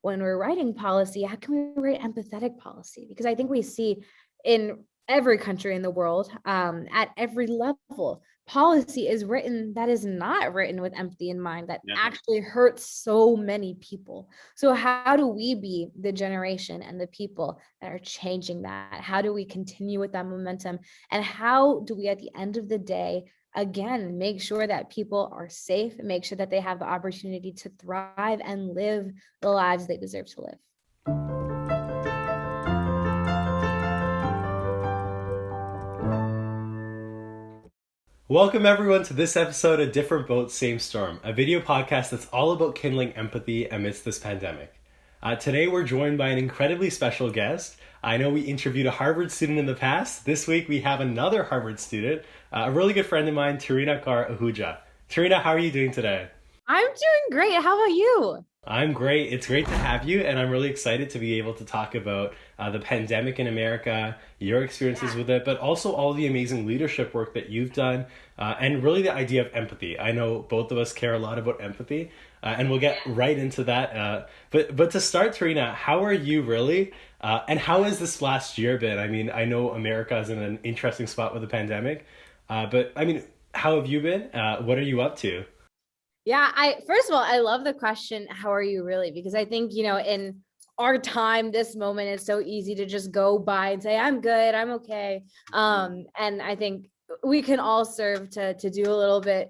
when we're writing policy, how can we write empathetic policy? Because I think we see in every country in the world, at every level, policy is written that is not written with empathy in mind, that actually hurts so many people. So how do we be the generation and the people that are changing that? How do we continue with that momentum? And how do we, at the end of the day, again, make sure that people are safe, make sure that they have the opportunity to thrive and live the lives they deserve to live? Welcome everyone to this episode of Different Boat, Same Storm, a video podcast that's all about kindling empathy amidst this pandemic. Today we're joined by an incredibly special guest. I know we interviewed a Harvard student in the past. This week we have another Harvard student, a really good friend of mine, Tarina Kaur Ahuja. Tarina, how are you doing today? I'm doing great. How about you? I'm great. It's great to have you, and I'm really excited to be able to talk about the pandemic in America, your experiences with it, but also all the amazing leadership work that you've done, and really the idea of empathy. I know both of us care a lot about empathy, and we'll get right into that. But to start, Tarina, how are you really? And how has this last year been? I mean, I know America is in an interesting spot with the pandemic, but I mean, how have you been? What are you up to? Yeah, first of all, I love the question, how are you really? Because I think, in our time, this moment, it's so easy to just go by and say, I'm good, I'm okay. And I think we can all serve to do a little bit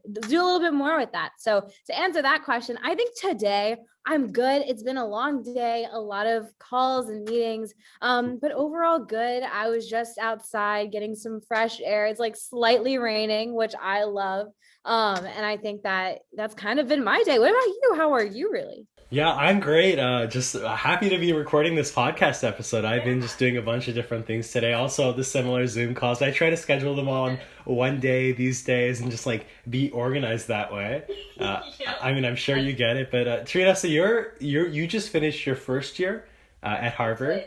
more with that. So to answer that question, I think today I'm good. It's been a long day, a lot of calls and meetings, but overall good. I was just outside getting some fresh air. It's like slightly raining, which I love. And I think that's kind of been my day. What about you? How are you really? Yeah, I'm great. Just happy to be recording this podcast episode. I've been just doing a bunch of different things today. Also, the similar Zoom calls. I try to schedule them all on one day these days and just like be organized that way. I mean, I'm sure you get it. But Trina, so you just finished your first year at Harvard.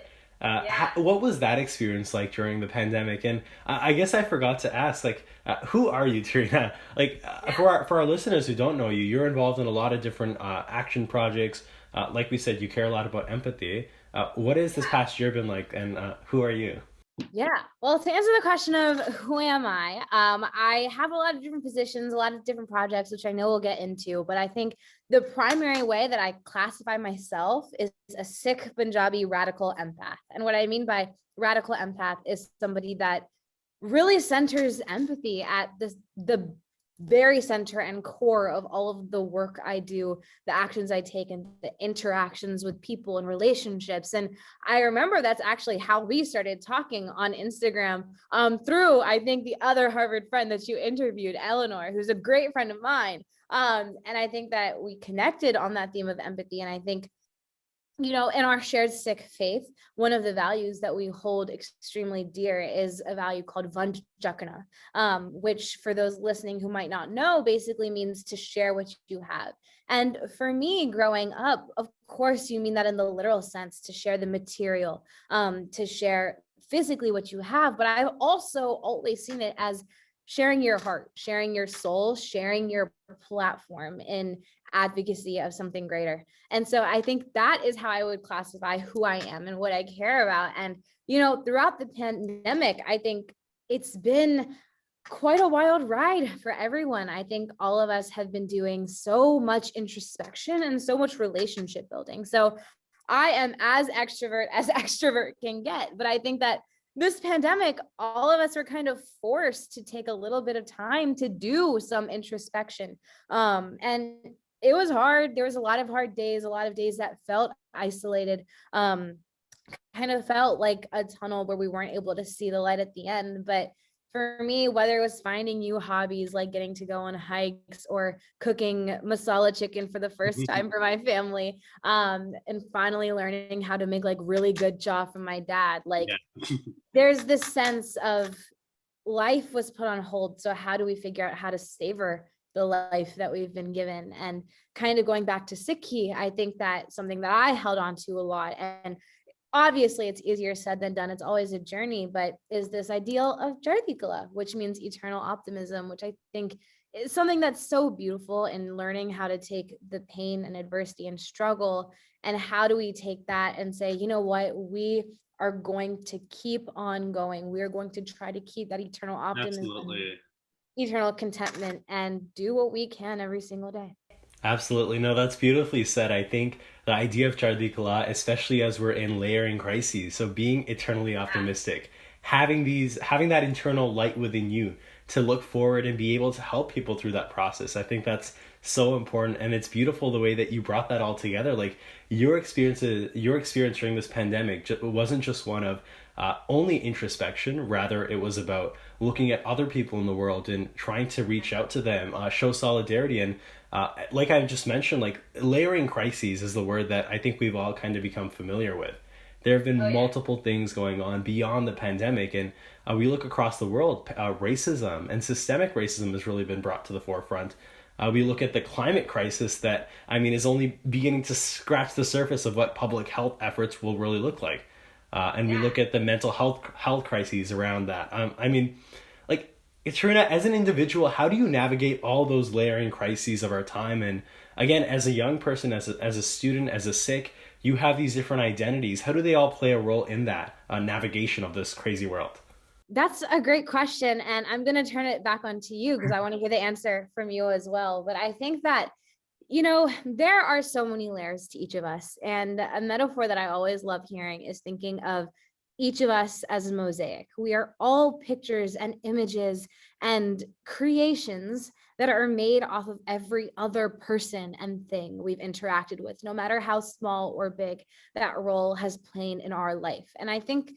What was that experience like during the pandemic? And I guess I forgot to ask, like, who are you, Tarina? Like, for our listeners who don't know you, you're involved in a lot of different action projects. Like we said, you care a lot about empathy. What has this past year been like, and who are you? Yeah. Well, to answer the question of who am I have a lot of different positions, a lot of different projects, which I know we'll get into, but I think the primary way that I classify myself is a Sikh Punjabi radical empath. And what I mean by radical empath is somebody that really centers empathy at the very center and core of all of the work I do, the actions I take, and the interactions with people and relationships. And I remember that's actually how we started talking on Instagram, through, I think, the other Harvard friend that you interviewed, Eleanor, who's a great friend of mine. And I think that we connected on that theme of empathy. And I think, in our shared Sikh faith, one of the values that we hold extremely dear is a value called Vanjakana, which, for those listening who might not know, basically means to share what you have. And for me, growing up, of course, you mean that in the literal sense, to share the material, to share physically what you have. But I've also always seen it as sharing your heart, sharing your soul, sharing your platform in advocacy of something greater. And so I think that is how I would classify who I am and what I care about. And, throughout the pandemic, I think it's been quite a wild ride for everyone. I think all of us have been doing so much introspection and so much relationship building. So I am as extrovert as extrovert can get. But I think that this pandemic, all of us are kind of forced to take a little bit of time to do some introspection. And it was hard. There was a lot of hard days, a lot of days that felt isolated, kind of felt like a tunnel where we weren't able to see the light at the end. But for me, whether it was finding new hobbies like getting to go on hikes or cooking masala chicken for the first time for my family, and finally learning how to make like really good jaw from my dad, like there's this sense of life was put on hold. So how do we figure out how to savor the life that we've been given? And kind of going back to Sikhi, I think that something that I held on to a lot, and obviously it's easier said than done, it's always a journey, but is this ideal of Jardikala, which means eternal optimism, which I think it's something that's so beautiful in learning how to take the pain and adversity and struggle, and how do we take that and say, you know what, we are going to keep on going. We are going to try to keep that eternal optimism, Absolutely. eternal contentment, and do what we can every single day. Absolutely. No, that's beautifully said. I think the idea of Chardi Kala, especially as we're in layering crises, so being eternally optimistic, having that internal light within you to look forward and be able to help people through that process. I think that's so important, and it's beautiful the way that you brought that all together. Like your experience during this pandemic wasn't just one of only introspection. Rather, it was about looking at other people in the world and trying to reach out to them, show solidarity, and like I just mentioned, like layering crises is the word that I think we've all kind of become familiar with. There have been multiple things going on beyond the pandemic, and we look across the world, racism and systemic racism has really been brought to the forefront. We look at the climate crisis that, I mean, is only beginning to scratch the surface of what public health efforts will really look like. And we look at the mental health crises around that. I mean, like, Tarina, as an individual, how do you navigate all those layering crises of our time? And again, as a young person, as a student, as a Sikh, you have these different identities. How do they all play a role in that navigation of this crazy world? That's a great question. And I'm going to turn it back on to you because I want to hear the answer from you as well. But I think that, there are so many layers to each of us. And a metaphor that I always love hearing is thinking of each of us as a mosaic. We are all pictures and images and creations that are made off of every other person and thing we've interacted with, no matter how small or big that role has played in our life. And I think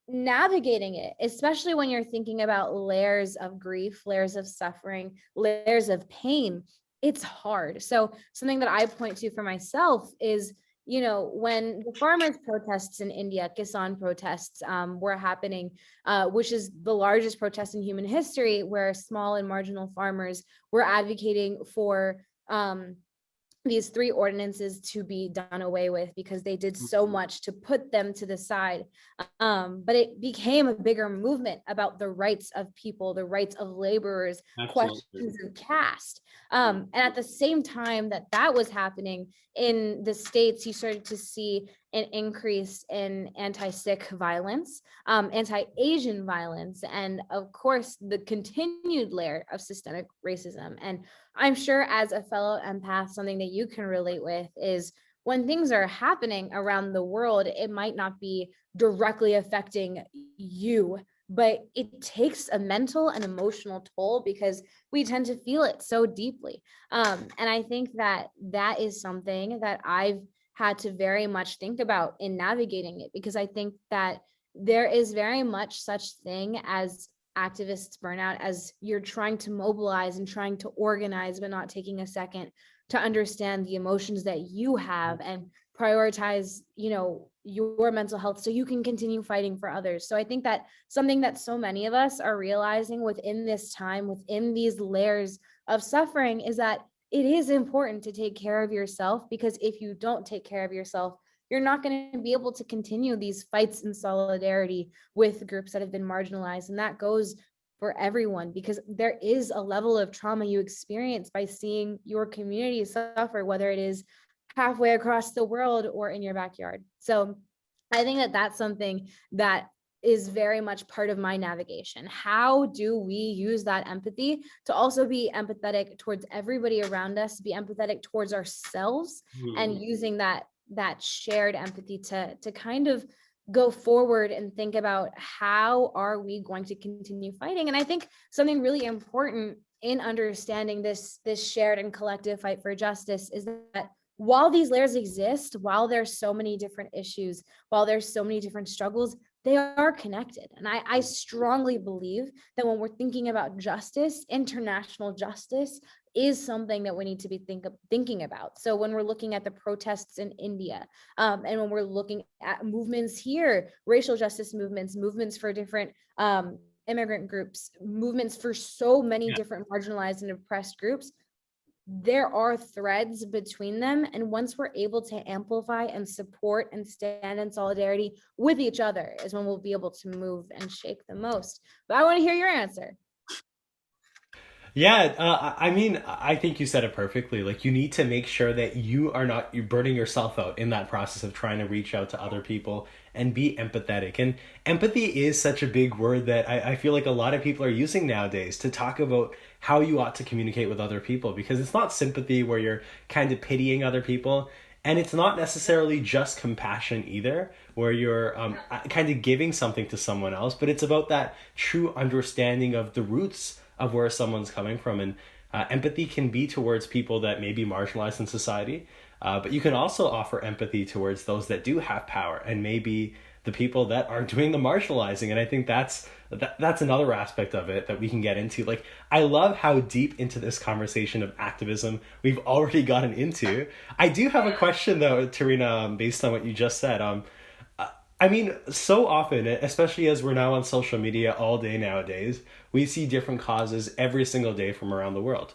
navigating it, especially when you're thinking about layers of grief, layers of suffering, layers of pain, it's hard. So something that I point to for myself is, when the farmers' protests in India, Kisan protests, were happening, which is the largest protest in human history, where small and marginal farmers were advocating for these three ordinances to be done away with because they did so much to put them to the side. But it became a bigger movement about the rights of people, the rights of laborers, Absolutely. questions of caste. And at the same time that was happening in the States, you started to see an increase in anti-Sikh violence, anti-Asian violence, and of course, the continued layer of systemic racism. And I'm sure as a fellow empath, something that you can relate with is when things are happening around the world, it might not be directly affecting you, but it takes a mental and emotional toll because we tend to feel it so deeply. And I think that is something that I've had to very much think about in navigating it, because I think that there is very much such thing as activists burnout, as you're trying to mobilize and trying to organize, but not taking a second to understand the emotions that you have and prioritize, your mental health so you can continue fighting for others. So I think that something that so many of us are realizing within this time, within these layers of suffering, is that it is important to take care of yourself, because if you don't take care of yourself, you're not going to be able to continue these fights in solidarity with groups that have been marginalized. And that goes for everyone, because there is a level of trauma you experience by seeing your community suffer, whether it is halfway across the world or in your backyard. So I think that that's something that is very much part of my navigation. How do we use that empathy to also be empathetic towards everybody around us, be empathetic towards ourselves, and using that shared empathy to kind of go forward and think about how are we going to continue fighting. And I think something really important in understanding this shared and collective fight for justice is that while these layers exist, while there's so many different issues, while there's so many different struggles, they are connected. And I strongly believe that when we're thinking about justice, international justice is something that we need to be thinking about. So when we're looking at the protests in India, and when we're looking at movements here, racial justice movements for different immigrant groups, movements for so many different marginalized and oppressed groups, there are threads between them. And once we're able to amplify and support and stand in solidarity with each other is when we'll be able to move and shake the most. But I want to hear your answer. Yeah, I mean, I think you said it perfectly. Like, you need to make sure that you're burning yourself out in that process of trying to reach out to other people and be empathetic. And empathy is such a big word that I feel like a lot of people are using nowadays to talk about how you ought to communicate with other people, because it's not sympathy where you're kind of pitying other people. And it's not necessarily just compassion either, where you're kind of giving something to someone else, but it's about that true understanding of the roots of where someone's coming from. And empathy can be towards people that may be marginalized in society, but you can also offer empathy towards those that do have power and maybe the people that are doing the marginalizing. And I think that's another aspect of it that we can get into. Like, I love how deep into this conversation of activism we've already gotten into. I do have a question though, Tarina, based on what you just said. I mean, so often, especially as we're now on social media all day nowadays, we see different causes every single day from around the world.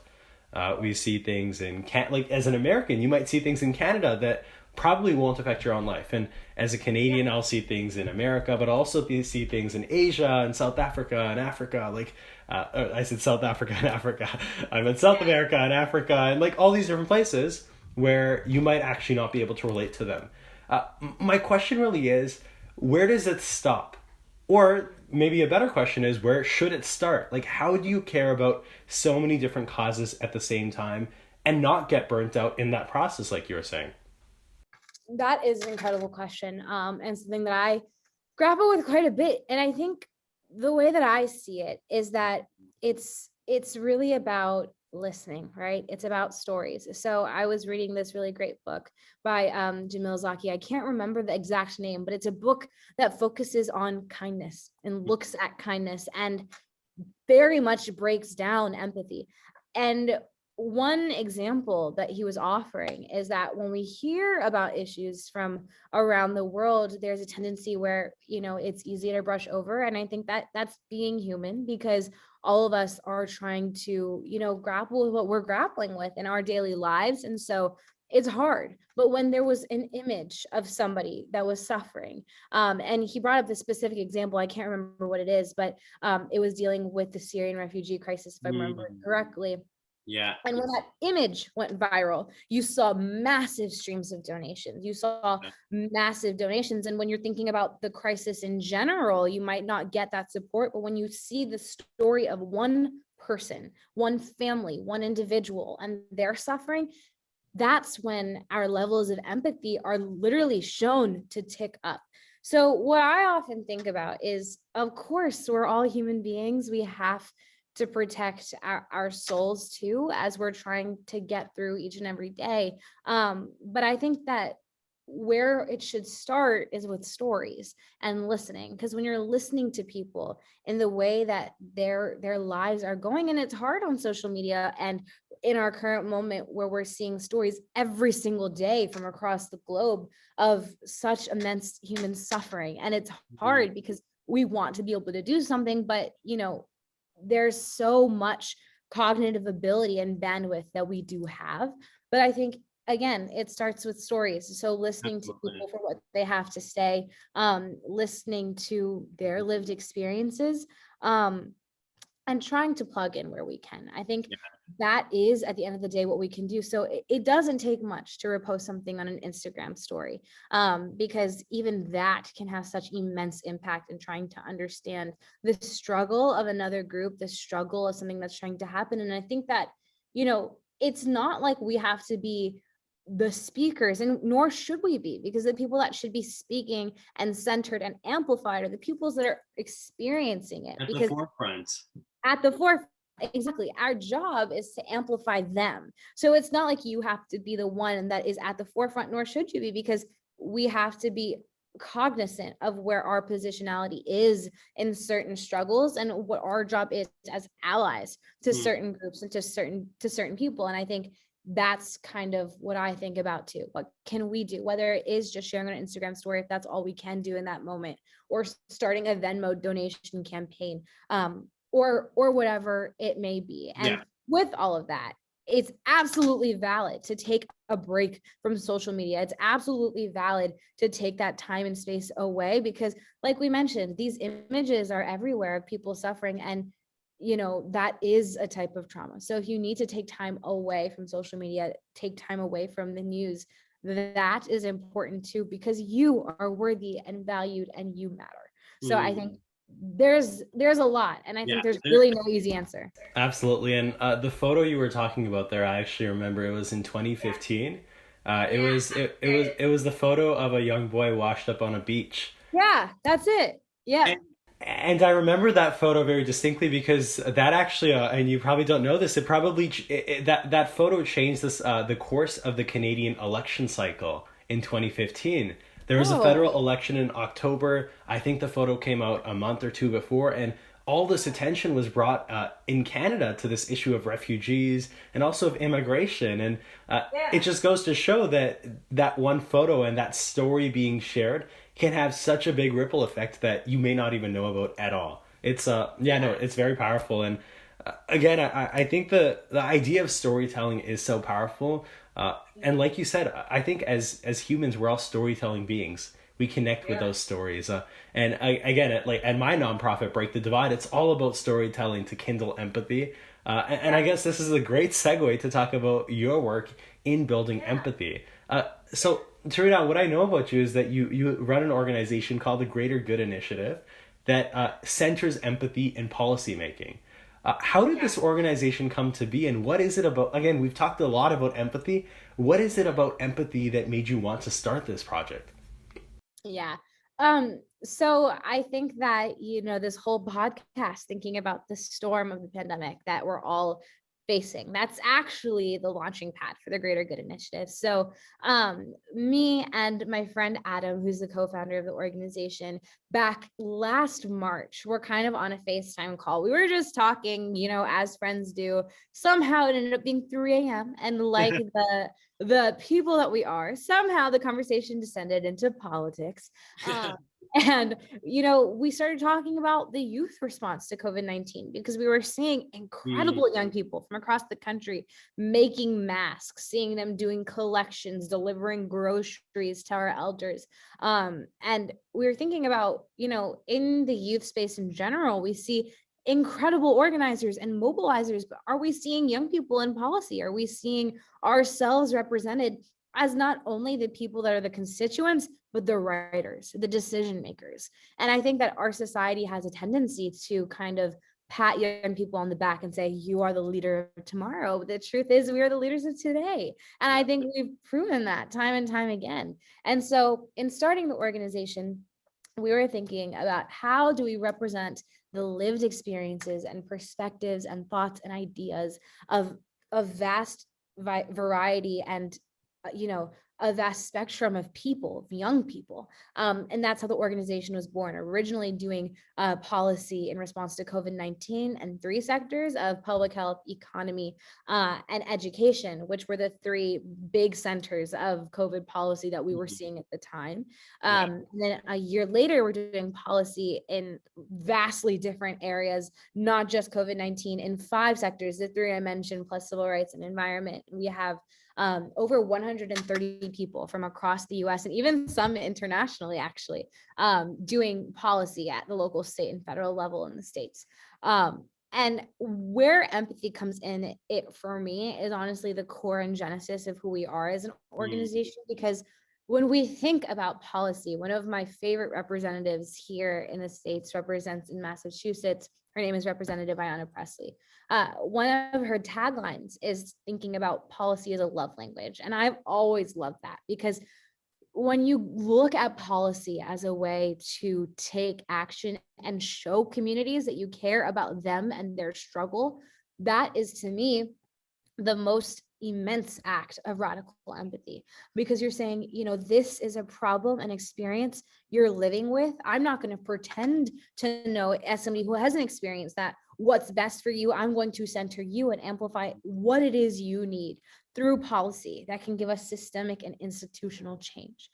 We see things like as an American, you might see things in Canada that probably won't affect your own life. And as a Canadian, I'll see things in America, but also see things in Asia and South Africa and Africa. Like, I said South Africa and Africa. I meant South America and Africa and like all these different places where you might actually not be able to relate to them. My question really is, where does it stop? Or maybe a better question is, where should it start? Like, how do you care about so many different causes at the same time and not get burnt out in that process, like you were saying? That is an incredible question, and something that I grapple with quite a bit. And I think the way that I see it is that it's really about listening, right? It's about stories. So I was reading this really great book by Jamil Zaki. I can't remember the exact name, but it's a book that focuses on kindness and looks at kindness and very much breaks down empathy. And one example that he was offering is that when we hear about issues from around the world, there's a tendency where, it's easy to brush over. And I think that that's being human, because all of us are trying to, grapple with what we're grappling with in our daily lives. And so it's hard. But when there was an image of somebody that was suffering, and he brought up this specific example, I can't remember what it is, but it was dealing with the Syrian refugee crisis, if I remember it correctly. Yeah. And when that image went viral, you saw massive streams of donations. You saw massive donations. And when you're thinking about the crisis in general, you might not get that support. But when you see the story of one person, one family, one individual, and their suffering, that's when our levels of empathy are literally shown to tick up. So what I often think about is, of course, we're all human beings. We have to protect our souls too, as we're trying to get through each and every day. But I think that where it should start is with stories and listening, because when you're listening to people in the way that their lives are going, and it's hard on social media and in our current moment where we're seeing stories every single day from across the globe of such immense human suffering, and it's hard because we want to be able to do something, but there's so much cognitive ability and bandwidth that we do have. But I think, again, it starts with stories. So listening to people for what they have to say, listening to their lived experiences, and trying to plug in where we can. I think that is, at the end of the day, what we can do. So it doesn't take much to repost something on an Instagram story, because even that can have such immense impact in trying to understand the struggle of another group, the struggle of something that's trying to happen. And I think that, it's not like we have to be the speakers, and nor should we be, because the people that should be speaking and centered and amplified are the peoples that are experiencing it. At because the forefront. At the forefront, exactly. Our job is to amplify them. So it's not like you have to be the one that is at the forefront, nor should you be, because we have to be cognizant of where our positionality is in certain struggles and what our job is as allies to certain groups and to certain people. And I think that's kind of what I think about too. What can we do? Whether it is just sharing on an Instagram story, if that's all we can do in that moment, or starting a Venmo donation campaign, or whatever it may be. And with all of that, it's absolutely valid to take a break from social media. It's absolutely valid to take that time and space away, because like we mentioned, these images are everywhere of people suffering. And that is a type of trauma. So if you need to take time away from social media, take time away from the news, that is important too, because you are worthy and valued and you matter. So I think there's a lot, and I think there's really no easy answer. Absolutely. And the photo you were talking about there, I actually remember it was in 2015. It was the photo of a young boy washed up on a beach. Yeah, that's it. Yeah. And I remember that photo very distinctly because that actually, and you probably don't know this, that photo changed the course of the Canadian election cycle in 2015. There was a federal election in October. I think the photo came out a month or two before, and all this attention was brought in Canada to this issue of refugees and also of immigration. And it just goes to show that that one photo and that story being shared can have such a big ripple effect that you may not even know about at all. It's it's very powerful. And again, I think the idea of storytelling is so powerful. And like you said, I think as humans, we're all storytelling beings. We connect with those stories. And again, at my nonprofit, Break the Divide, it's all about storytelling to kindle empathy. And I guess this is a great segue to talk about your work in building empathy. So, Tarina, what I know about you is that you run an organization called the Greater Good Initiative that centers empathy in policymaking. How did this organization come to be, and what is it about? Again, we've talked a lot about empathy. What is it about empathy that made you want to start this project? Yeah. So I think that, this whole podcast, thinking about the storm of the pandemic that we're all facing, that's actually the launching pad for the Greater Good Initiative. So me and my friend Adam, who's the co-founder of the organization, back last March, we're kind of on a FaceTime call. We were just talking, as friends do. Somehow it ended up being 3 a.m. And like the people that we are, somehow the conversation descended into politics. And, we started talking about the youth response to COVID-19 because we were seeing incredible young people from across the country making masks, seeing them doing collections, delivering groceries to our elders. And we were thinking about, in the youth space in general, we see incredible organizers and mobilizers, but are we seeing young people in policy? Are we seeing ourselves represented as not only the people that are the constituents, but the writers, the decision makers? And I think that our society has a tendency to kind of pat young people on the back and say, you are the leader of tomorrow. But the truth is, we are the leaders of today. And I think we've proven that time and time again. And so in starting the organization, we were thinking about how do we represent the lived experiences and perspectives and thoughts and ideas of a vast variety and a vast spectrum of people, of young people. And that's how the organization was born, originally doing policy in response to COVID-19 and 3 sectors of public health, economy, and education, which were the 3 big centers of COVID policy that we were seeing at the time. And then a year later, we're doing policy in vastly different areas, not just COVID-19, in 5 sectors, the 3 I mentioned, plus civil rights and environment. We have over 130 people from across the US and even some internationally, actually, doing policy at the local, state, and federal level in the States. And where empathy comes in, it for me is honestly the core and genesis of who we are as an organization, because when we think about policy, one of my favorite representatives here in the States represents in Massachusetts. Her name is Representative Ayanna Pressley. One of her taglines is thinking about policy as a love language. And I've always loved that, because when you look at policy as a way to take action and show communities that you care about them and their struggle, that is, to me, the most immense act of radical empathy, because you're saying, this is a problem and experience you're living with. I'm not going to pretend to know, as somebody who hasn't experienced that, what's best for you. I'm going to center you and amplify what it is you need through policy that can give us systemic and institutional change.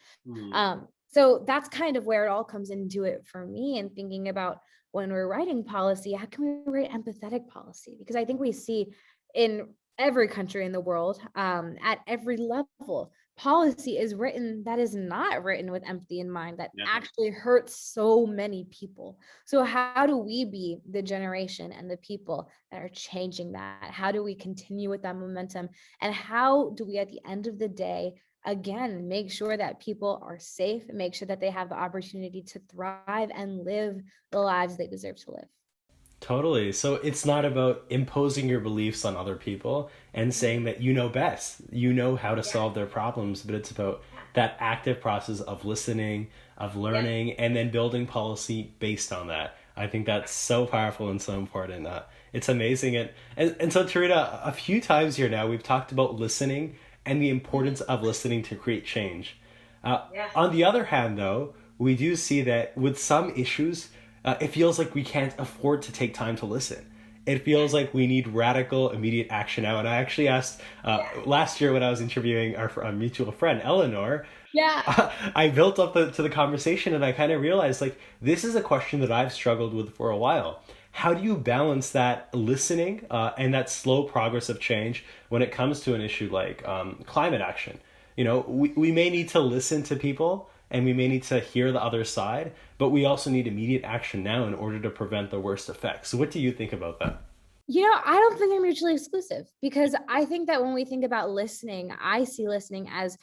So that's kind of where it all comes into it for me, and thinking about when we're writing policy, how can we write empathetic policy? Because I think we see in every country in the world, at every level, policy is written that is not written with empathy in mind, that Yeah. actually hurts so many people. So how do we be the generation and the people that are changing that? How do we continue with that momentum? And how do we, at the end of the day, again, make sure that people are safe, make sure that they have the opportunity to thrive and live the lives they deserve to live? Totally. So it's not about imposing your beliefs on other people and saying that you know best, you know how to solve their problems, but it's about that active process of listening, of learning, and then building policy based on that. I think that's so powerful and so important. It's amazing. And so, Tarina, a few times here now, we've talked about listening and the importance of listening to create change. On the other hand, though, we do see that with some issues, it feels like we can't afford to take time to listen. It feels like we need radical, immediate action now. And I actually asked last year when I was interviewing our mutual friend, Eleanor, I built up to the conversation and I kind of realized like, this is a question that I've struggled with for a while. How do you balance that listening and that slow progress of change when it comes to an issue like climate action? You know, we may need to listen to people and we may need to hear the other side, but we also need immediate action now in order to prevent the worst effects. So what do you think about that? I don't think they're mutually exclusive, because I think that when we think about listening, I see listening as,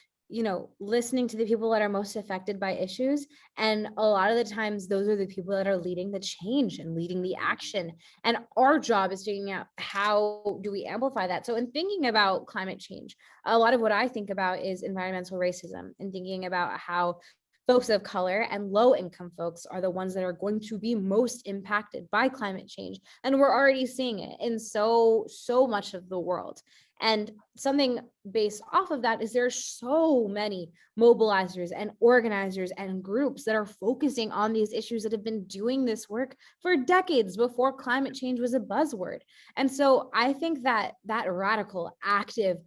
listening to the people that are most affected by issues. And a lot of the times, those are the people that are leading the change and leading the action. And our job is figuring out how do we amplify that. So in thinking about climate change, a lot of what I think about is environmental racism, and thinking about how folks of color and low income folks are the ones that are going to be most impacted by climate change. And we're already seeing it in so much of the world. And something based off of that is there's so many mobilizers and organizers and groups that are focusing on these issues, that have been doing this work for decades before climate change was a buzzword. And so I think that radical, active,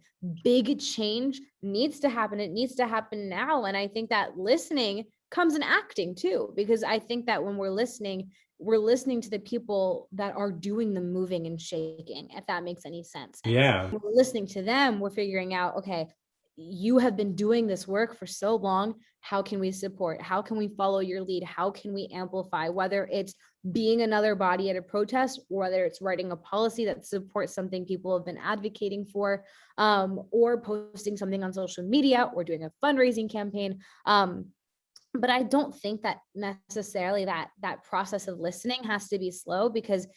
big change needs to happen. It needs to happen now. And I think that listening comes in acting too, because I think that when we're listening to the people that are doing the moving and shaking, if that makes any sense. Yeah. When we're listening to them, we're figuring out, okay, you have been doing this work for so long. How can we support? How can we follow your lead? How can we amplify? Whether it's being another body at a protest, or whether it's writing a policy that supports something people have been advocating for, or posting something on social media, or doing a fundraising campaign. But I don't think that necessarily that process of listening has to be slow, because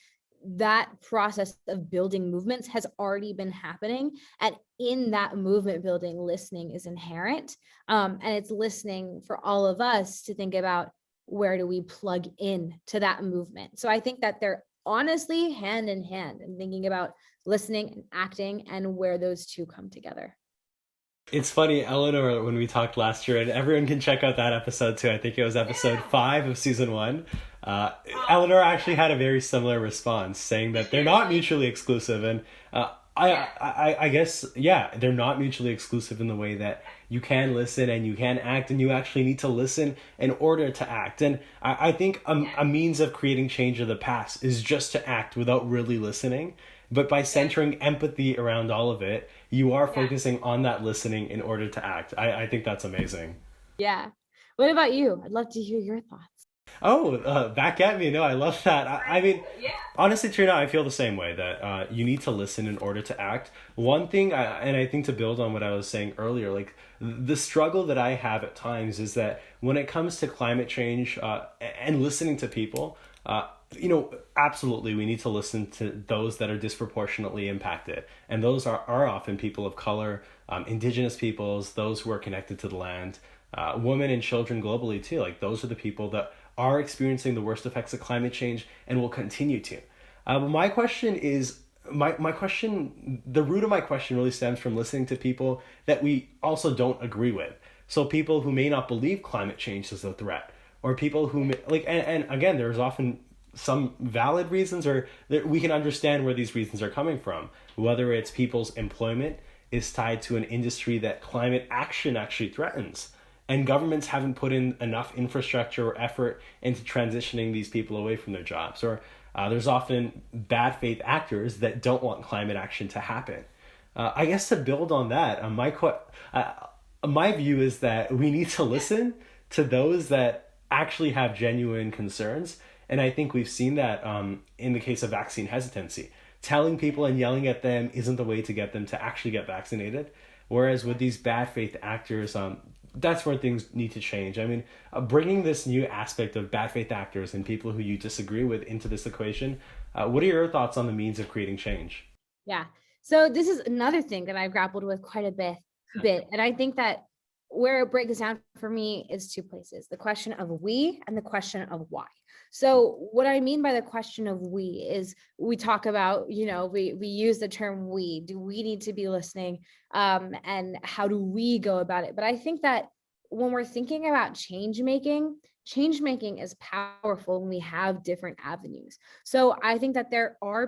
that process of building movements has already been happening. And in that movement building, listening is inherent. And it's listening for all of us to think about, where do we plug in to that movement? So I think that they're honestly hand in hand, and thinking about listening and acting and where those two come together. It's funny, Eleanor, when we talked last year, and everyone can check out that episode too. I think it was episode 5 of season 1. Eleanor actually had a very similar response, saying that they're not mutually exclusive. And I guess, they're not mutually exclusive in the way that you can listen and you can act, and you actually need to listen in order to act. And I think a means of creating change in the past is just to act without really listening. But by centering empathy around all of it, you are focusing on that listening in order to act. I think that's amazing. Yeah. What about you? I'd love to hear your thoughts. Oh, back at me. No, I love that. I mean, honestly, Trina, I feel the same way, that you need to listen in order to act. One thing, and I think to build on what I was saying earlier, like the struggle that I have at times is that when it comes to climate change and listening to people, absolutely, we need to listen to those that are disproportionately impacted. And those are often people of color, indigenous peoples, those who are connected to the land, women and children globally too. Like, those are the people that are experiencing the worst effects of climate change and will continue to. But my question is, the root of my question really stems from listening to people that we also don't agree with. So people who may not believe climate change is a threat, or people who may, and again, there's often some valid reasons, or that we can understand where these reasons are coming from, whether it's people's employment is tied to an industry that climate action actually threatens, and governments haven't put in enough infrastructure or effort into transitioning these people away from their jobs, or there's often bad faith actors that don't want climate action to happen. I guess to build on that, my view is that we need to listen to those that actually have genuine concerns. And I think we've seen that in the case of vaccine hesitancy. Telling people and yelling at them isn't the way to get them to actually get vaccinated. Whereas with these bad faith actors, that's where things need to change. I mean, bringing this new aspect of bad faith actors and people who you disagree with into this equation, what are your thoughts on the means of creating change? Yeah. So this is another thing that I've grappled with quite a bit. And I think that where it breaks down for me is two places: the question of we and the question of why. So what I mean by the question of we is, we talk about, we use the term we. Do we need to be listening? And how do we go about it? But I think that when we're thinking about change making is powerful when we have different avenues. So I think that there are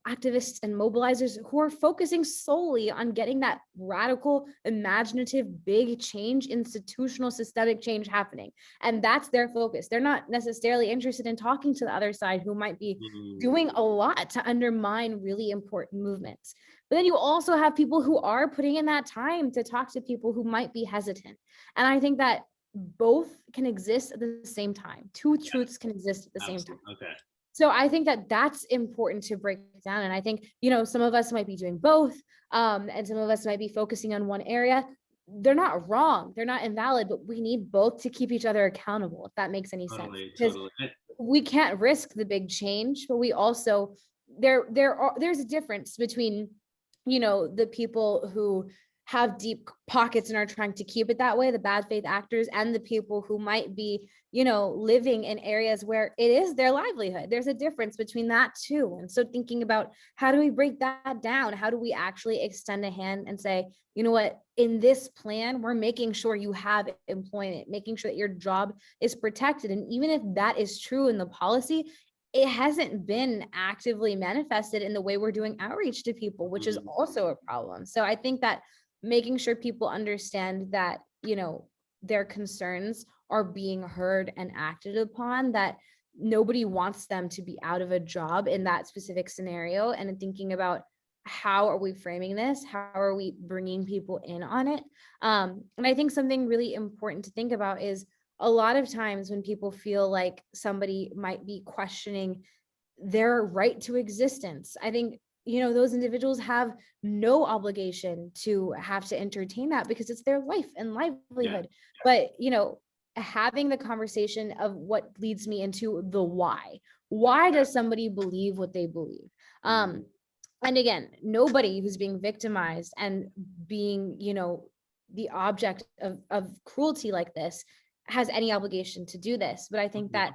activists and mobilizers who are focusing solely on getting that radical, imaginative, big change, institutional, systemic change happening. And that's their focus. They're not necessarily interested in talking to the other side, who might be doing a lot to undermine really important movements. But then you also have people who are putting in that time to talk to people who might be hesitant. And I think that both can exist at the same time. Two truths can exist at the same time. Okay. So I think that that's important to break down. And I think, some of us might be doing both, and some of us might be focusing on one area. They're not wrong. They're not invalid, but we need both to keep each other accountable, if that makes any sense. Because we can't risk the big change, but we also, there's a difference between, the people who have deep pockets and are trying to keep it that way, the bad faith actors, and the people who might be, living in areas where it is their livelihood. There's a difference between that too. And so thinking about, how do we break that down? How do we actually extend a hand and say, you know what, in this plan, we're making sure you have employment, making sure that your job is protected. And even if that is true in the policy, it hasn't been actively manifested in the way we're doing outreach to people, which is also a problem. So I think that making sure people understand that, their concerns are being heard and acted upon, that nobody wants them to be out of a job in that specific scenario, and thinking about, how are we framing this? How are we bringing people in on it? And I think something really important to think about is, a lot of times when people feel like somebody might be questioning their right to existence, I think, those individuals have no obligation to have to entertain that, because it's their life and livelihood. But, having the conversation of what leads me into the why does somebody believe what they believe? And again, nobody who's being victimized and being, the object of cruelty like this has any obligation to do this. But I think that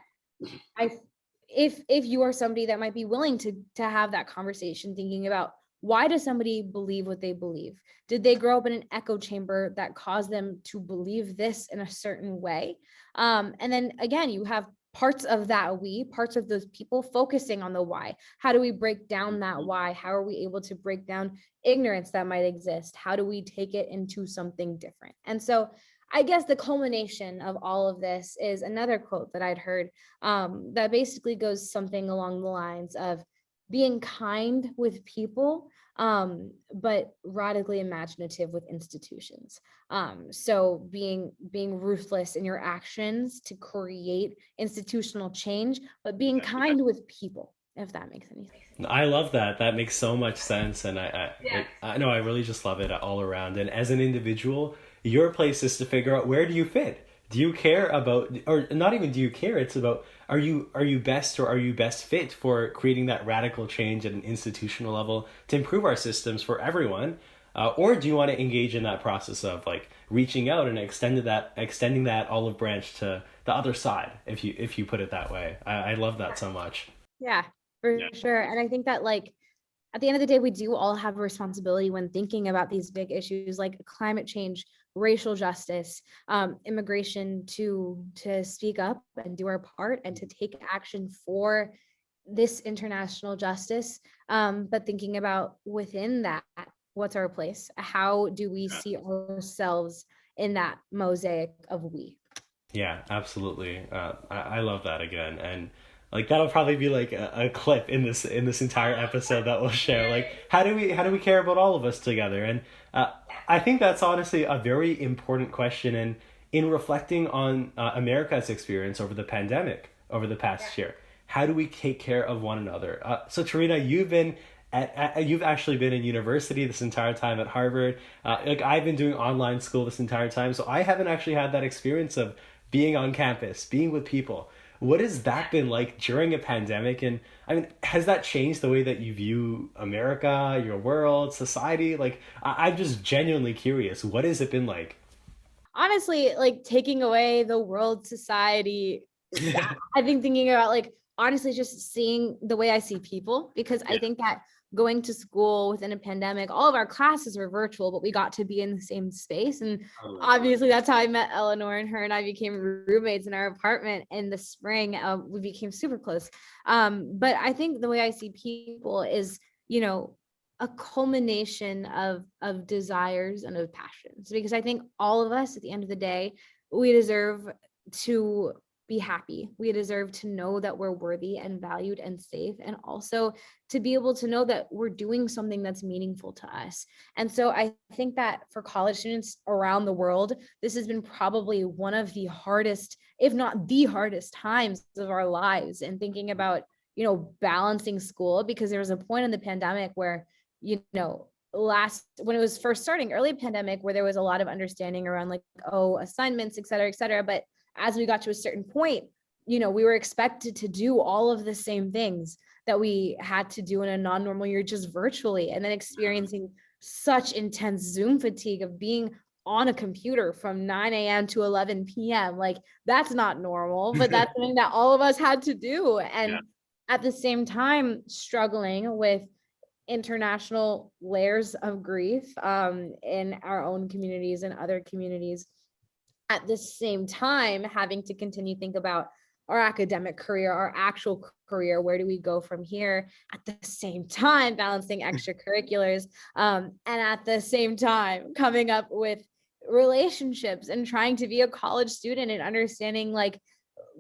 if you are somebody that might be willing to have that conversation, thinking about, why does somebody believe what they believe? Did they grow up in an echo chamber that caused them to believe this in a certain way? And then again, you have parts of those people focusing on the why. How do we break down that why? How are we able to break down ignorance that might exist? How do we take it into something different? And so I guess the culmination of all of this is another quote that I'd heard, that basically goes something along the lines of being kind with people, but radically imaginative with institutions. So being ruthless in your actions to create institutional change, but being kind with people, if that makes any sense. I love that. That makes so much sense, and I know I really just love it all around. And as an individual, your place is to figure out, where do you fit? Do you care about, or not even do you care? It's about, are you best, or are you best fit for creating that radical change at an institutional level to improve our systems for everyone? Or do you want to engage in that process of like reaching out and extending that olive branch to the other side, if you put it that way? I love that so much. Yeah, for sure. And I think that, like, at the end of the day, we do all have a responsibility when thinking about these big issues like climate change, racial justice, immigration, to speak up and do our part and to take action for this international justice. But thinking about, within that, what's our place? How do we see ourselves in that mosaic of we? Yeah, absolutely. I love that again. And Like that'll probably be like a clip in this entire episode that we'll share. Like how do we care about all of us together? And I think that's honestly a very important question. And in reflecting on America's experience over the pandemic over the past year, how do we take care of one another? So Tarina, you've actually been in university this entire time at Harvard. Like I've been doing online school this entire time, so I haven't actually had that experience of being on campus, being with people. What has that been like during a pandemic? And I mean, has that changed the way that you view America, your world, society? Like, I'm just genuinely curious. What has it been like? Honestly, like taking away the world society, I think thinking about like honestly just seeing the way I see people, because I think that going to school within a pandemic, all of our classes were virtual, but we got to be in the same space. And obviously that's how I met Eleanor, and her and I became roommates in our apartment in the spring. We became super close. But I think the way I see people is, you know, a culmination of desires and of passions, because I think all of us at the end of the day, we deserve to be happy. We deserve to know that we're worthy and valued and safe, and also to be able to know that we're doing something that's meaningful to us. And so I think that for college students around the world, this has been probably one of the hardest, if not the hardest times of our lives, and thinking about, you know, balancing school, because there was a point in the pandemic where, you know, when it was first starting, early pandemic, where there was a lot of understanding around like, oh, assignments, et cetera. But as we got to a certain point, you know, we were expected to do all of the same things that we had to do in a non-normal year, just virtually, and then experiencing such intense Zoom fatigue of being on a computer from 9 a.m. to 11 p.m. Like that's not normal, but that's something that all of us had to do. And at the same time, struggling with international layers of grief in our own communities and other communities, at the same time having to continue to think about our academic career, our actual career, where do we go from here, at the same time balancing extracurriculars, and at the same time coming up with relationships and trying to be a college student and understanding like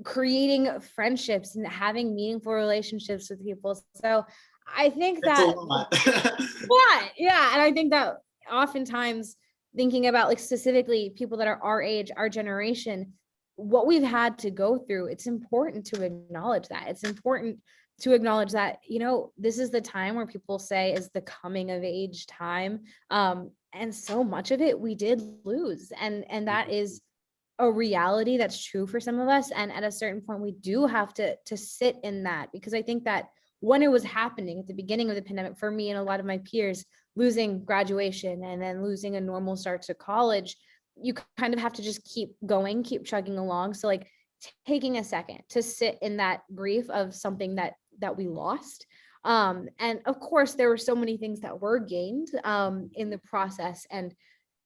creating friendships and having meaningful relationships with people. So I think It's a that lot. and I think that oftentimes thinking about like specifically people that are our age, our generation, what we've had to go through, it's important to acknowledge that. It's important to acknowledge that, you know, this is the time where people say is the coming of age time. And so much of it we did lose. And that is a reality that's true for some of us. And at a certain point, we do have to sit in that, because I think that when it was happening at the beginning of the pandemic, for me and a lot of my peers, losing graduation and then losing a normal start to college, you kind of have to just keep going, keep chugging along. So like taking a second to sit in that grief of something that we lost. And of course, there were so many things that were gained in the process. And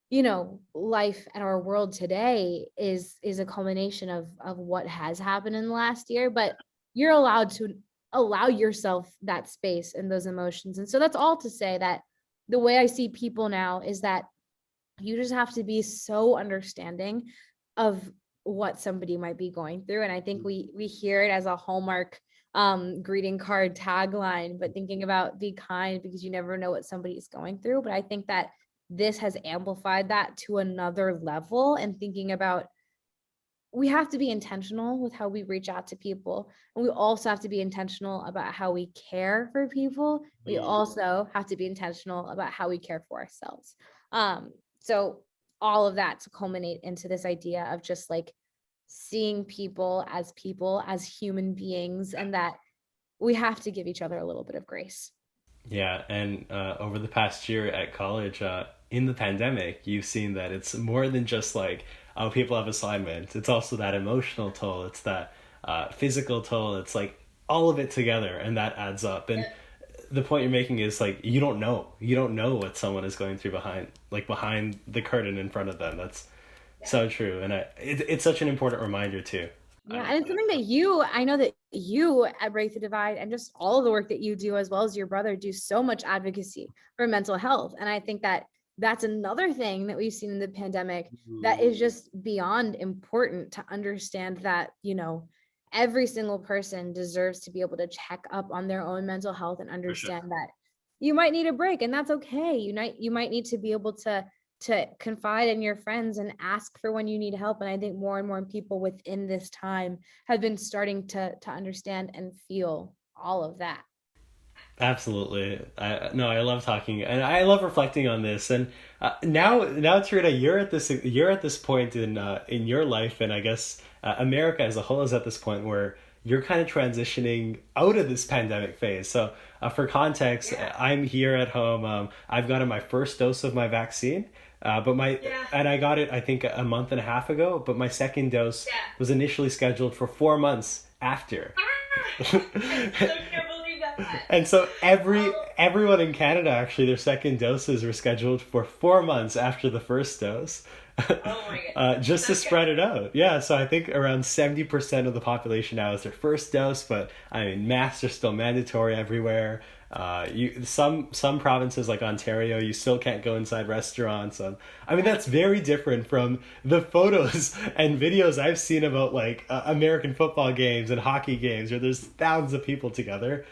you know, life and our world today is a culmination of what has happened in the last year, but you're allowed to allow yourself that space and those emotions. And so that's all to say that the way I see people now is that you just have to be so understanding of what somebody might be going through. And I think we hear it as a Hallmark greeting card tagline, but thinking about be kind because you never know what somebody's going through. But I think that this has amplified that to another level, and thinking about we have to be intentional with how we reach out to people, and we also have to be intentional about how we care for people. We also have to be intentional about how we care for ourselves. So all of that to culminate into this idea of just like seeing people as human beings, and that we have to give each other a little bit of grace. Yeah, and over the past year at college, in the pandemic, you've seen that it's more than just like, oh, people have assignments. It's also that emotional toll. It's that physical toll. It's like all of it together, and that adds up. And the point you're making is like, you don't know. You don't know what someone is going through behind the curtain in front of them. That's so true. And it's such an important reminder too. Yeah, and it's something that I know that you at Break the Divide and just all of the work that you do, as well as your brother, do so much advocacy for mental health. And I think that that's another thing that we've seen in the pandemic that is just beyond important to understand that, you know, every single person deserves to be able to check up on their own mental health and understand that you might need a break, and that's okay. You might need to be able to confide in your friends and ask for when you need help. And I think more and more people within this time have been starting to understand and feel all of that. Absolutely. I love talking and I love reflecting on this. And now, Tarina, you're at this point in your life, and I guess America as a whole is at this point where you're kind of transitioning out of this pandemic phase. So, for context, I'm here at home. I've gotten my first dose of my vaccine, and I got it I think a month and a half ago. But my second dose was initially scheduled for 4 months after. And so everyone in Canada, actually, their second doses were scheduled for 4 months after the first dose. Oh my God. Just to spread it out. Yeah, so I think around 70% of the population now is their first dose, but I mean, masks are still mandatory everywhere. Some provinces like Ontario, you still can't go inside restaurants. I mean, that's very different from the photos and videos I've seen about like American football games and hockey games where there's thousands of people together.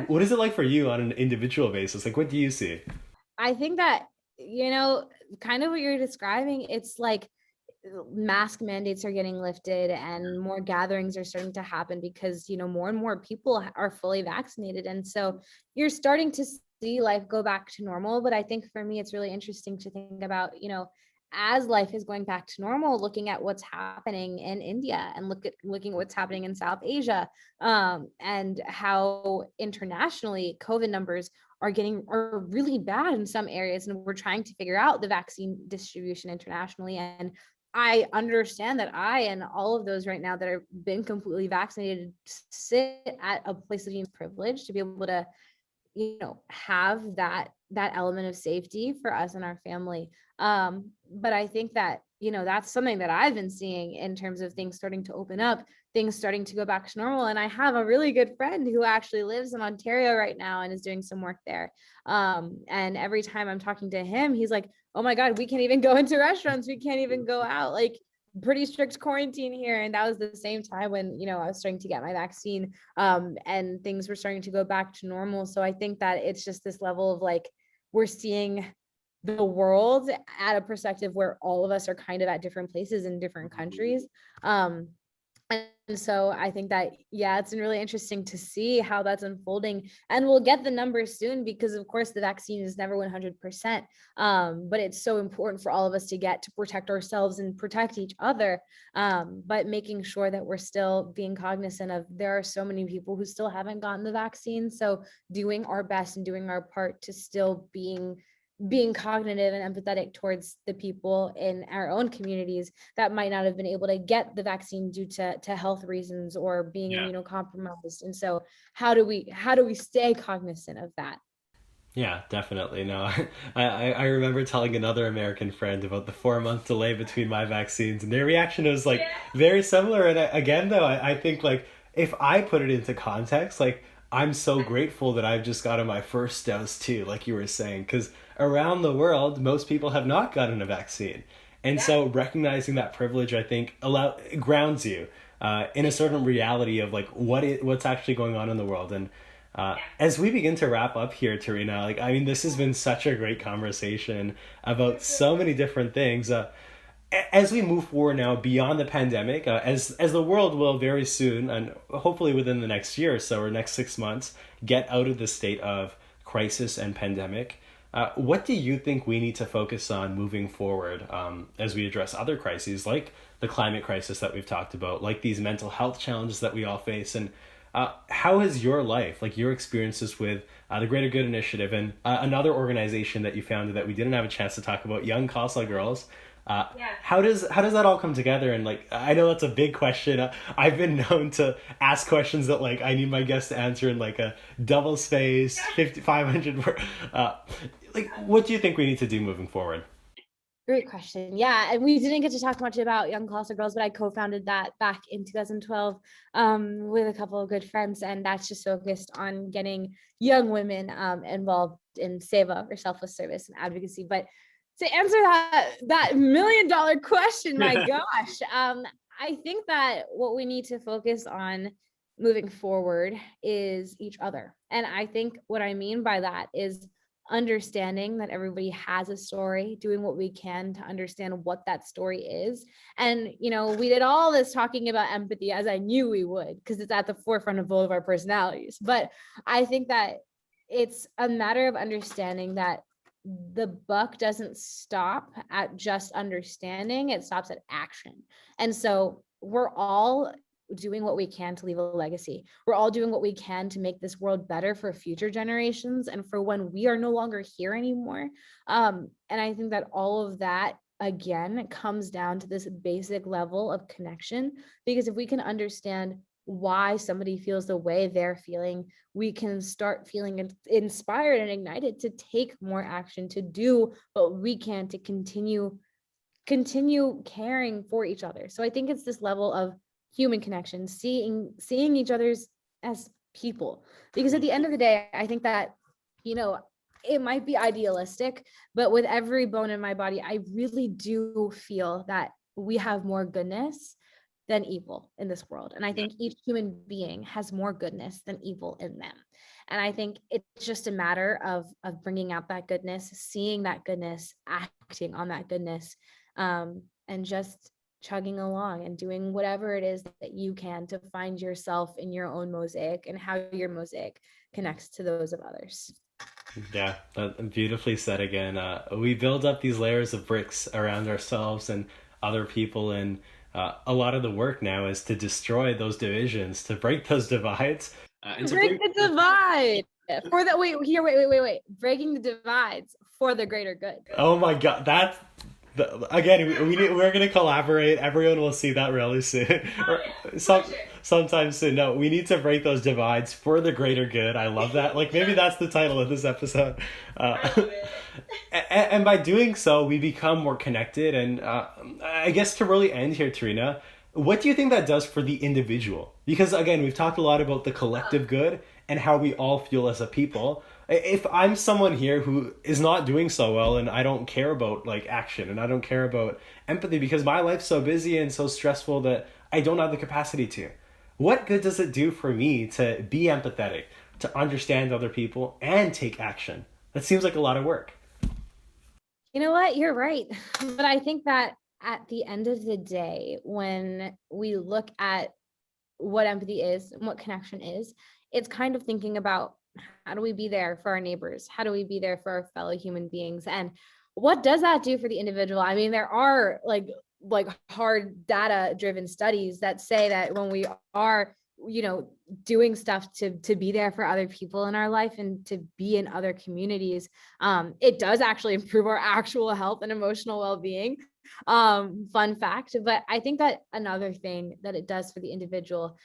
What is it like for you on an individual basis? Like, what do you see? I think that, kind of what you're describing, it's like mask mandates are getting lifted and more gatherings are starting to happen because, more and more people are fully vaccinated. And so you're starting to see life go back to normal. But I think for me, it's really interesting to think about, as life is going back to normal, looking at what's happening in India and looking at what's happening in South Asia, and how internationally COVID numbers are really bad in some areas. And we're trying to figure out the vaccine distribution internationally. And I understand that I and all of those right now that have been completely vaccinated sit at a place of being privileged to be able to, have that element of safety for us and our family. But I think that, that's something that I've been seeing in terms of things starting to open up, things starting to go back to normal. And I have a really good friend who actually lives in Ontario right now and is doing some work there. And every time I'm talking to him, he's like, oh my God, we can't even go into restaurants. We can't even go out. Like, pretty strict quarantine here. And that was the same time when, I was starting to get my vaccine, and things were starting to go back to normal. So I think that it's just this level of like, we're seeing the world at a perspective where all of us are kind of at different places in different countries. And so I think that, it's been really interesting to see how that's unfolding, and we'll get the numbers soon because of course the vaccine is never 100%. But it's so important for all of us to get to protect ourselves and protect each other. But making sure that we're still being cognizant of, there are so many people who still haven't gotten the vaccine. So doing our best and doing our part to still being cognitive and empathetic towards the people in our own communities that might not have been able to get the vaccine due to health reasons or being immunocompromised. And so how do we stay cognizant of that? Yeah, definitely. No, I remember telling another American friend about the 4 month delay between my vaccines, and their reaction was like very similar. And again, though, I think like if I put it into context, like I'm so grateful that I've just gotten my first dose too, like you were saying, because around the world, most people have not gotten a vaccine. And so recognizing that privilege, I think, grounds you in a certain reality of like what's actually going on in the world. And as we begin to wrap up here, Tarina, like, I mean, this has been such a great conversation about so many different things. As we move forward now beyond the pandemic, as the world will very soon, and hopefully within the next year or so, or next 6 months, get out of the state of crisis and pandemic, what do you think we need to focus on moving forward as we address other crises like the climate crisis that we've talked about, like these mental health challenges that we all face? And how has your life, like your experiences with the Greater Good Initiative and another organization that you founded that we didn't have a chance to talk about, Young Khalsa Girls, how does that all come together? And like, I know that's a big question. I've been known to ask questions that like I need my guests to answer in like a double space, 500 word. Like, what do you think we need to do moving forward? Great question. Yeah, and we didn't get to talk much about Young Khalsa Girls, but I co-founded that back in 2012 with a couple of good friends, and that's just focused on getting young women involved in seva, or selfless service and advocacy. But to answer that $1 million question, my gosh, I think that what we need to focus on moving forward is each other. And I think what I mean by that is understanding that everybody has a story, doing what we can to understand what that story is. And, we did all this talking about empathy, as I knew we would, because it's at the forefront of both of our personalities. But I think that it's a matter of understanding that the buck doesn't stop at just understanding, it stops at action. And so we're all doing what we can to leave a legacy. We're all doing what we can to make this world better for future generations and for when we are no longer here anymore. And I think that all of that, again, comes down to this basic level of connection, because if we can understand why somebody feels the way they're feeling, we can start feeling inspired and ignited to take more action, to do what we can to continue caring for each other. So I think it's this level of human connection, seeing each other's as people, because at the end of the day, I think that, it might be idealistic, but with every bone in my body, I really do feel that we have more goodness than evil in this world. And I think each human being has more goodness than evil in them. And I think it's just a matter of bringing out that goodness, seeing that goodness, acting on that goodness, and just chugging along and doing whatever it is that you can to find yourself in your own mosaic and how your mosaic connects to those of others. Yeah, beautifully said again. We build up these layers of bricks around ourselves and other people, and a lot of the work now is to destroy those divisions, to break those divides. And break the divide for that. Wait. Breaking the divides for the greater good. Oh my God, that's again. We're gonna collaborate. Everyone will see that really soon. Sometime soon. No, we need to break those divides for the greater good. I love that. Like, maybe that's the title of this episode. And by doing so, we become more connected. And I guess to really end here, Tarina, what do you think that does for the individual? Because again, we've talked a lot about the collective good and how we all feel as a people. If I'm someone here who is not doing so well and I don't care about like action and I don't care about empathy because my life's so busy and so stressful that I don't have the capacity to, what good does it do for me to be empathetic, to understand other people and take action? That seems like a lot of work. You know what? You're right. But I think that at the end of the day, when we look at what empathy is and what connection is, it's kind of thinking about, how do we be there for our neighbors? How do we be there for our fellow human beings? And what does that do for the individual? I mean, there are like hard data driven studies that say that when we are, doing stuff to be there for other people in our life and to be in other communities, it does actually improve our actual health and emotional well-being. Fun fact. But I think that another thing that it does for the individual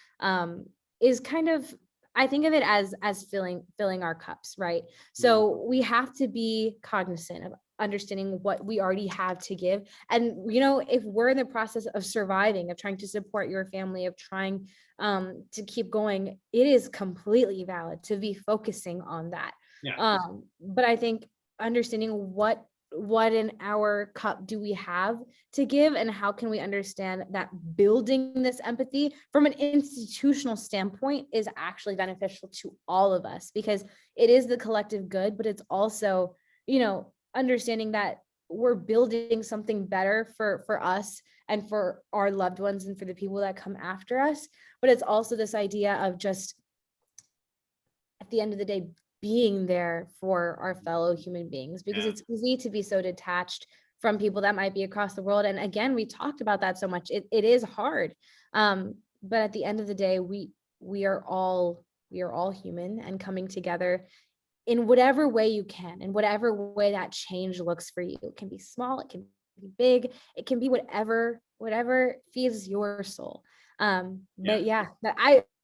is kind of, I think of it as filling our cups, right? So we have to be cognizant of understanding what we already have to give. And, if we're in the process of surviving, of trying to support your family, of trying to keep going, it is completely valid to be focusing on that. Yeah. But I think understanding what in our cup do we have to give, and how can we understand that building this empathy from an institutional standpoint is actually beneficial to all of us, because it is the collective good, but it's also, understanding that we're building something better for us and for our loved ones and for the people that come after us. But it's also this idea of just, at the end of the day, being there for our fellow human beings, because it's easy to be so detached from people that might be across the world. And again, we talked about that so much. It is hard. But at the end of the day, we are all human, and coming together in whatever way you can, in whatever way that change looks for you. It can be small, it can be big, it can be whatever feeds your soul. But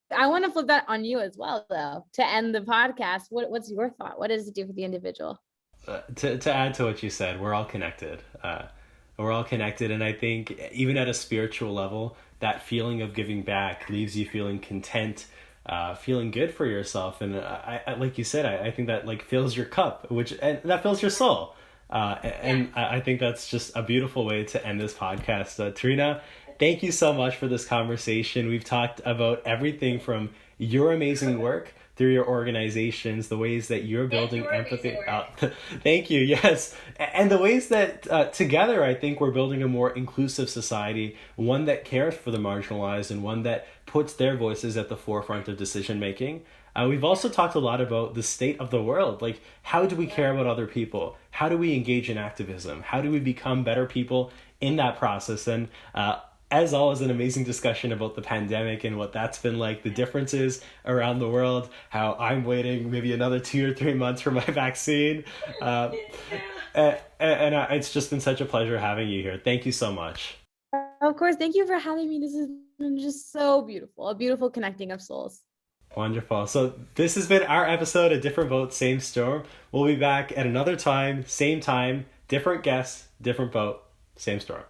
I want to flip that on you as well, though, to end the podcast. What's your thought? What does it do for the individual? To add to what you said, we're all connected. And I think even at a spiritual level, that feeling of giving back leaves you feeling content, feeling good for yourself. And I like you said, I think that like fills your cup, and that fills your soul. I think that's just a beautiful way to end this podcast. Tarina, thank you so much for this conversation. We've talked about everything from your amazing work through your organizations, the ways that you're building empathy. Thank you. Yes. And the ways that together, I think we're building a more inclusive society, one that cares for the marginalized and one that puts their voices at the forefront of decision making. We've also talked a lot about the state of the world. Like, how do we care about other people? How do we engage in activism? How do we become better people in that process? And as always, an amazing discussion about the pandemic and what that's been like, the differences around the world, how I'm waiting maybe another 2 or 3 months for my vaccine. It's just been such a pleasure having you here. Thank you so much. Of course. Thank you for having me. This has been just so beautiful, a beautiful connecting of souls. Wonderful. So this has been our episode of Different Boat, Same Storm. We'll be back at another time, different guests, different boat, same storm.